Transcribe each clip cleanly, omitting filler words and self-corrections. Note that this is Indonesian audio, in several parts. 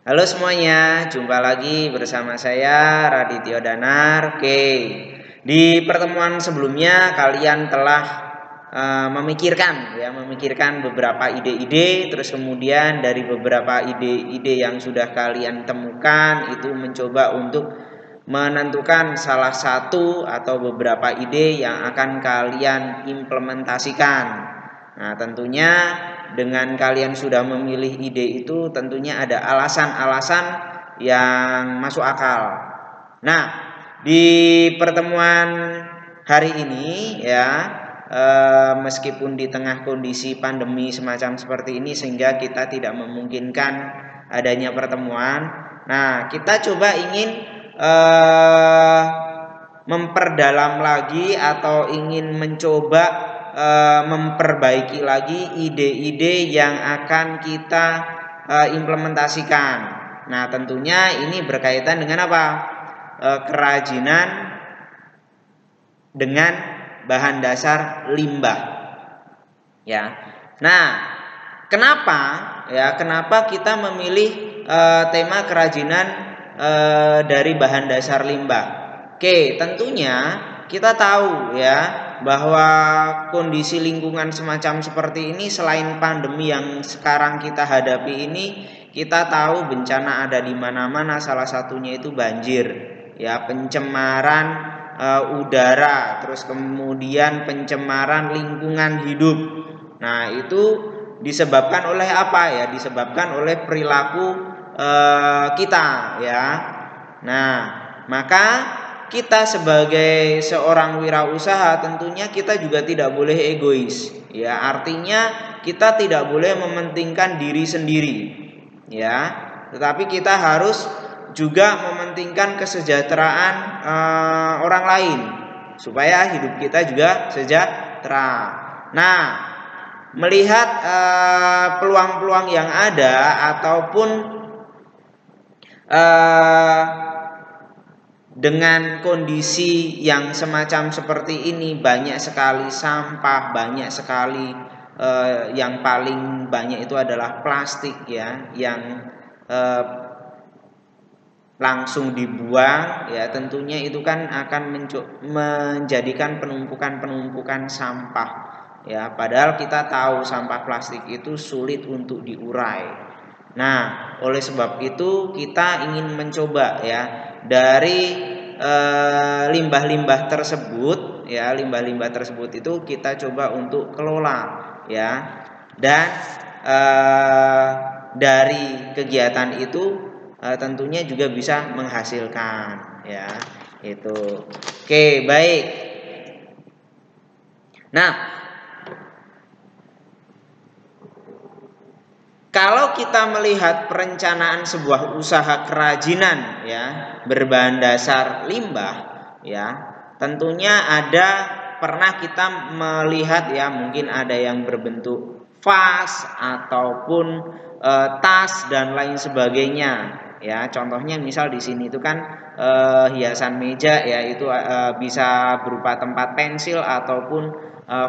Halo semuanya, jumpa lagi bersama saya Radityo Danar. Oke, di pertemuan sebelumnya kalian telah memikirkan beberapa ide-ide, terus kemudian dari beberapa ide-ide yang sudah kalian temukan itu mencoba untuk menentukan salah satu atau beberapa ide yang akan kalian implementasikan. Nah, tentunya dengan kalian sudah memilih ide itu tentunya ada alasan-alasan yang masuk akal. Nah, di pertemuan hari ini ya, meskipun di tengah kondisi pandemi semacam seperti ini sehingga kita tidak memungkinkan adanya pertemuan. Nah, kita coba ingin memperdalam lagi atau ingin mencoba memperbaiki lagi ide-ide yang akan kita implementasikan. Nah, tentunya ini berkaitan dengan apa? Kerajinan dengan bahan dasar limbah. Ya. Nah, kenapa kita memilih tema kerajinan dari bahan dasar limbah? Oke, tentunya kita tahu ya bahwa kondisi lingkungan semacam seperti ini selain pandemi yang sekarang kita hadapi ini, kita tahu bencana ada di mana-mana, salah satunya itu banjir, ya, pencemaran udara, terus kemudian pencemaran lingkungan hidup. Nah, itu disebabkan oleh apa ya? Disebabkan oleh perilaku kita ya. Nah, maka kita sebagai seorang wirausaha tentunya kita juga tidak boleh egois. Ya, artinya kita tidak boleh mementingkan diri sendiri. Ya, tetapi kita harus juga mementingkan kesejahteraan orang lain supaya hidup kita juga sejahtera. Nah, melihat peluang-peluang yang ada ataupun dengan kondisi yang semacam seperti ini, banyak sekali sampah, banyak sekali yang paling banyak itu adalah plastik ya, yang langsung dibuang ya, tentunya itu kan akan menjadikan penumpukan sampah ya, padahal kita tahu sampah plastik itu sulit untuk diurai. Nah, oleh sebab itu kita ingin mencoba ya dari limbah-limbah tersebut ya, limbah-limbah tersebut itu kita coba untuk kelola ya, dan dari kegiatan itu tentunya juga bisa menghasilkan ya, itu. Oke, baik. Nah, kalau kita melihat perencanaan sebuah usaha kerajinan ya berbahan dasar limbah ya, tentunya pernah kita melihat ya, mungkin ada yang berbentuk vas ataupun tas dan lain sebagainya ya. Contohnya misal di sini itu kan hiasan meja ya, itu bisa berupa tempat pensil ataupun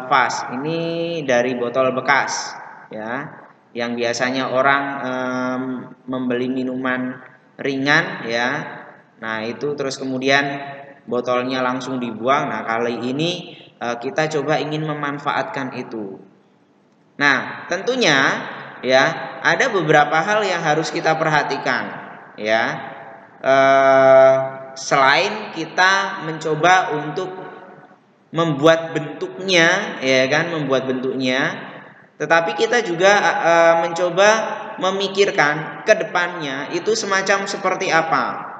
vas. Ini dari botol bekas ya, yang biasanya orang membeli minuman ringan ya. Nah, itu terus kemudian botolnya langsung dibuang. Nah, kali ini kita coba ingin memanfaatkan itu. Nah, tentunya ya ada beberapa hal yang harus kita perhatikan ya. Selain kita mencoba untuk membuat bentuknya ya kan, tetapi kita juga mencoba memikirkan ke depannya itu semacam seperti apa.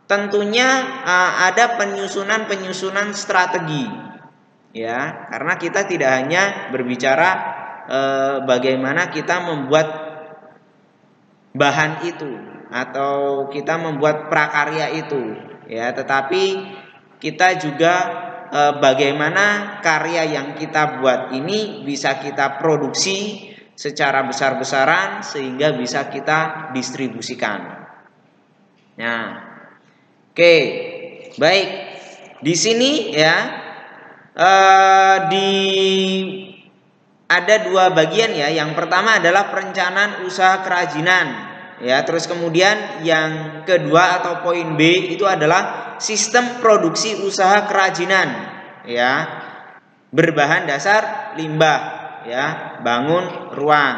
Tentunya ada penyusunan strategi ya, karena kita tidak hanya berbicara bagaimana kita membuat bahan itu atau kita membuat prakarya itu ya, tetapi kita juga bagaimana karya yang kita buat ini bisa kita produksi secara besar-besaran sehingga bisa kita distribusikan. Nah, oke, baik. Di sini ya ada dua bagian ya. Yang pertama adalah perencanaan usaha kerajinan ya. Terus kemudian yang kedua atau poin B itu adalah sistem produksi usaha kerajinan, ya, berbahan dasar limbah, ya, bangun ruang.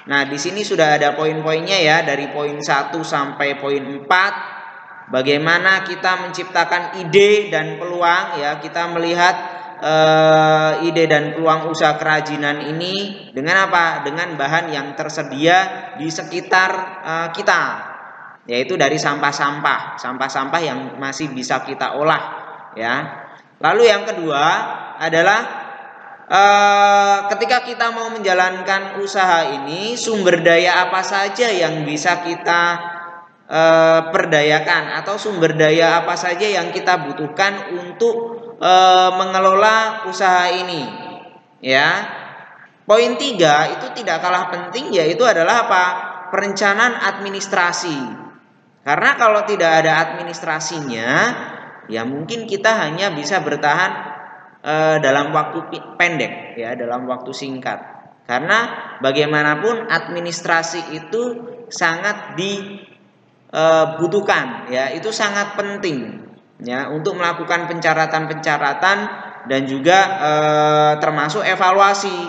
Nah, di sini sudah ada poin-poinnya ya, dari poin 1 sampai poin 4. Bagaimana kita menciptakan ide dan peluang, ya, kita melihat ide dan peluang usaha kerajinan ini dengan apa? Dengan bahan yang tersedia di sekitar kita, yaitu dari sampah-sampah yang masih bisa kita olah, ya. Lalu yang kedua adalah ketika kita mau menjalankan usaha ini, sumber daya apa saja yang bisa kita perdayakan, atau sumber daya apa saja yang kita butuhkan untuk mengelola usaha ini, ya. Poin 3 itu tidak kalah penting, yaitu adalah apa? Perencanaan administrasi. Karena kalau tidak ada administrasinya, ya mungkin kita hanya bisa bertahan dalam waktu pendek, ya, dalam waktu singkat. Karena bagaimanapun administrasi itu sangat dibutuhkan, ya, itu sangat penting, ya, untuk melakukan pencaratan dan juga termasuk evaluasi,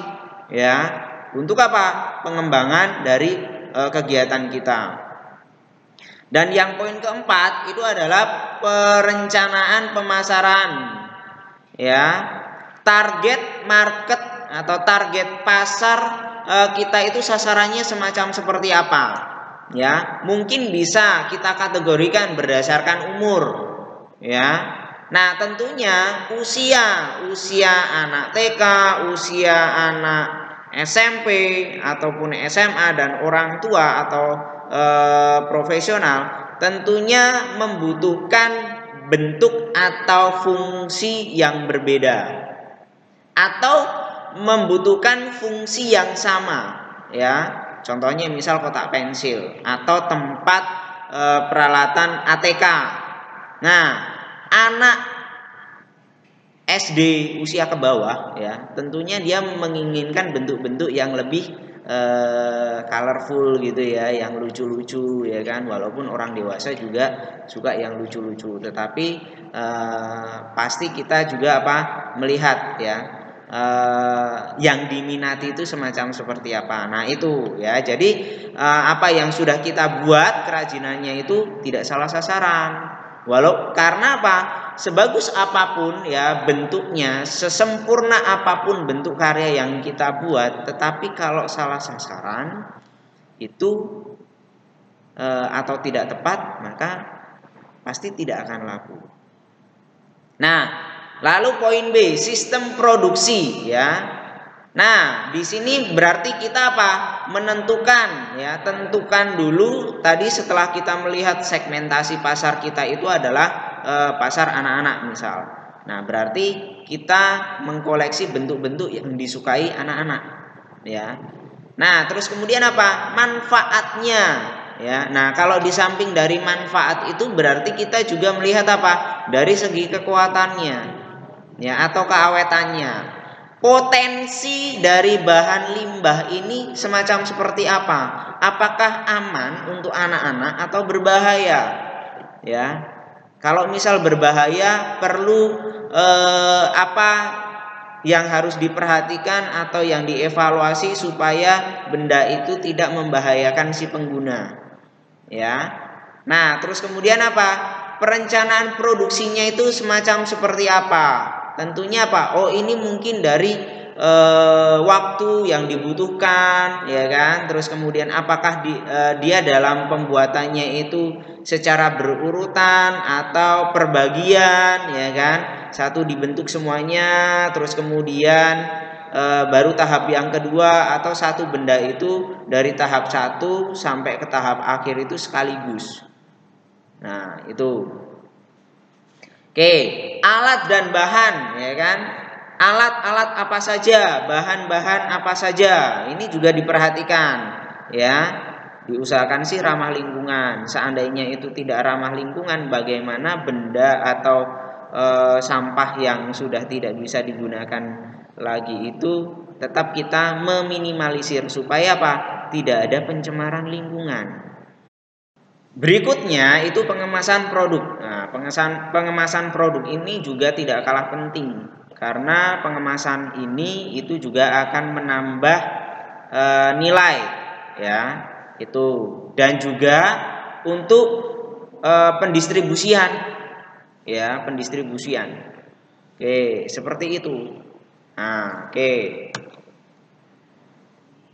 ya, untuk apa? Pengembangan dari kegiatan kita. Dan yang poin keempat itu adalah perencanaan pemasaran, ya. Target market atau target pasar kita itu sasarannya semacam seperti apa, ya. Mungkin bisa kita kategorikan berdasarkan umur, ya. Nah, tentunya usia anak TK, usia anak SMP ataupun SMA dan orang tua atau profesional tentunya membutuhkan bentuk atau fungsi yang berbeda, atau membutuhkan fungsi yang sama, ya. Contohnya misal kotak pensil atau tempat peralatan ATK. Nah, anak SD usia ke bawah, ya, tentunya dia menginginkan bentuk-bentuk yang lebih colorful gitu, ya, yang lucu-lucu, ya kan. Walaupun orang dewasa juga suka yang lucu-lucu, tetapi pasti kita juga melihat, ya, yang diminati itu semacam seperti apa. Nah, itu, ya. Jadi apa yang sudah kita buat kerajinannya itu tidak salah sasaran. Karena apa? Sebagus apapun, ya, bentuknya, sesempurna apapun bentuk karya yang kita buat, tetapi kalau salah sasaran itu atau tidak tepat, maka pasti tidak akan laku. Nah, lalu poin B, sistem produksi, ya. Nah, di sini berarti kita apa? Menentukan, ya, tentukan dulu tadi setelah kita melihat segmentasi pasar kita itu adalah pasar anak-anak misal. Nah, berarti kita mengkoleksi bentuk-bentuk yang disukai anak-anak, ya. Nah, terus kemudian apa? Manfaatnya, ya. Nah, kalau di samping dari manfaat itu berarti kita juga melihat apa? Dari segi kekuatannya, ya, atau keawetannya. Potensi dari bahan limbah ini semacam seperti apa? Apakah aman untuk anak-anak atau berbahaya? Ya, kalau misal berbahaya, perlu apa yang harus diperhatikan atau yang dievaluasi supaya benda itu tidak membahayakan si pengguna, ya. Nah, terus kemudian apa? Perencanaan produksinya itu semacam seperti apa? Tentunya apa? Oh, ini mungkin dari waktu yang dibutuhkan, ya kan. Terus kemudian apakah dia dalam pembuatannya itu secara berurutan atau perbagian, ya kan. Satu dibentuk semuanya, terus kemudian baru tahap yang kedua, atau satu benda itu dari tahap 1 sampai ke tahap akhir itu sekaligus. Nah, itu. Oke, alat dan bahan, ya kan? Alat-alat apa saja, bahan-bahan apa saja, ini juga diperhatikan, ya. Diusahakan sih ramah lingkungan. Seandainya itu tidak ramah lingkungan, bagaimana benda atau sampah yang sudah tidak bisa digunakan lagi itu tetap kita meminimalisir supaya apa? Tidak ada pencemaran lingkungan. Berikutnya itu pengemasan produk. Nah, pengemasan produk ini juga tidak kalah penting karena pengemasan ini itu juga akan menambah nilai, ya, itu, dan juga untuk pendistribusian, ya, pendistribusian. Oke, seperti itu. Nah, oke.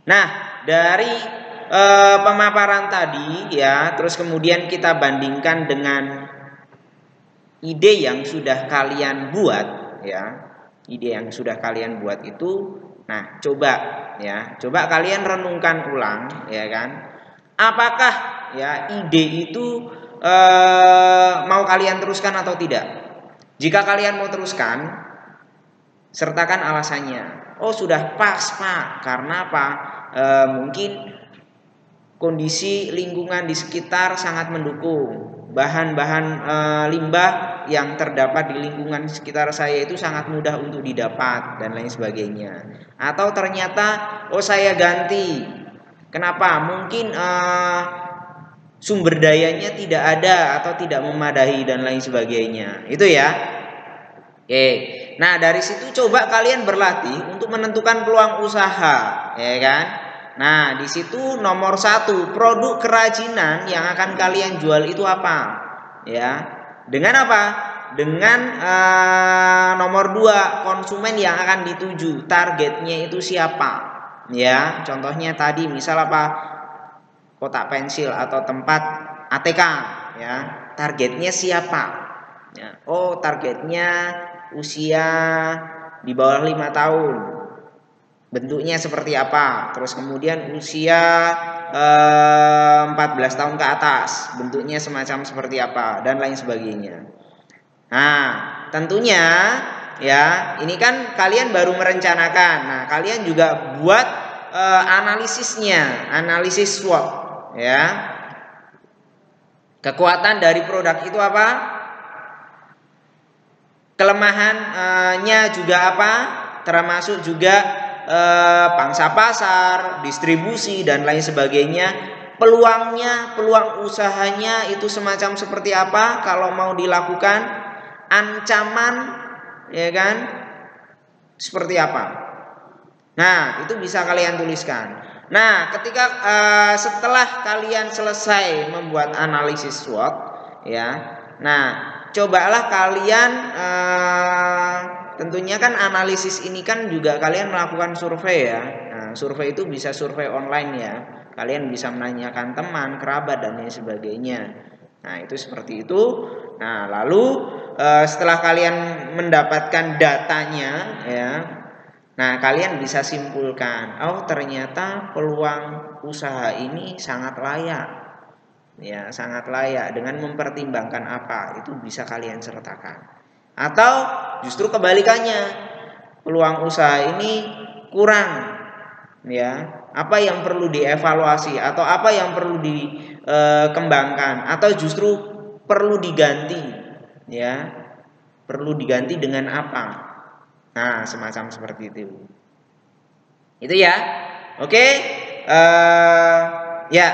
Nah, dari pemaparan tadi, ya, terus kemudian kita bandingkan dengan ide yang sudah kalian buat, ya, ide yang sudah kalian buat itu. Nah, coba, ya, coba kalian renungkan ulang, ya kan, apakah, ya, ide itu mau kalian teruskan atau tidak. Jika kalian mau teruskan, sertakan alasannya. Oh, sudah pas, Pak, karena apa? Mungkin kondisi lingkungan di sekitar sangat mendukung. Bahan-bahan limbah yang terdapat di lingkungan sekitar saya itu sangat mudah untuk didapat dan lain sebagainya. Atau ternyata, oh, saya ganti. Kenapa? Mungkin sumber dayanya tidak ada atau tidak memadai dan lain sebagainya. Itu, ya. Oke. Nah, dari situ coba kalian berlatih untuk menentukan peluang usaha, ya kan? Nah, di situ nomor 1, produk kerajinan yang akan kalian jual itu apa? Ya. Dengan apa? Dengan nomor 2, konsumen yang akan dituju, targetnya itu siapa? Ya, contohnya tadi misal apa? Kotak pensil atau tempat ATK, ya. Targetnya siapa? Ya. Oh, targetnya usia di bawah 5 tahun. Bentuknya seperti apa? Terus kemudian usia 14 tahun ke atas, bentuknya semacam seperti apa, dan lain sebagainya. Nah, tentunya, ya, ini kan kalian baru merencanakan. Nah, kalian juga buat analisisnya, analisis SWOT, ya. Kekuatan dari produk itu apa? Kelemahannya juga apa? Termasuk juga pangsa pasar, distribusi, dan lain sebagainya. Peluangnya, peluang usahanya itu semacam seperti apa kalau mau dilakukan, ancaman, ya kan, seperti apa. Nah, itu bisa kalian tuliskan. Nah, ketika setelah kalian selesai membuat analisis SWOT, ya, nah, cobalah kalian tentunya kan analisis ini kan juga kalian melakukan survei, ya. Nah, survei itu bisa survei online, ya. Kalian bisa menanyakan teman, kerabat, dan lain sebagainya. Nah, itu seperti itu. Nah, lalu setelah kalian mendapatkan datanya, ya, nah, kalian bisa simpulkan, oh, ternyata peluang usaha ini sangat layak. Ya, sangat layak dengan mempertimbangkan apa, itu bisa kalian sertakan. Atau justru kebalikannya, peluang usaha ini kurang, ya. Apa yang perlu dievaluasi atau apa yang perlu dikembangkan atau justru perlu diganti, ya. Perlu diganti dengan apa? Nah, semacam seperti itu. Itu, ya. Oke. Ya.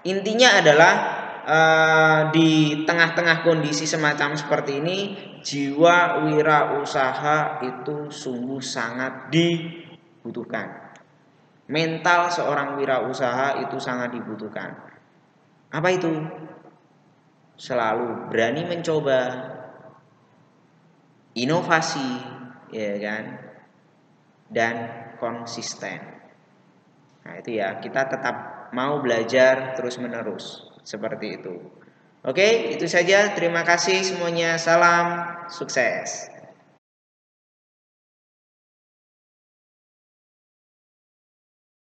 Intinya adalah di tengah-tengah kondisi semacam seperti ini, jiwa wirausaha itu sungguh sangat dibutuhkan. Mental seorang wirausaha itu sangat dibutuhkan. Apa itu? Selalu berani mencoba, inovasi, ya kan, dan konsisten. Nah, itu, ya, kita tetap mau belajar terus-menerus seperti itu. Oke, itu saja. Terima kasih semuanya. Salam sukses.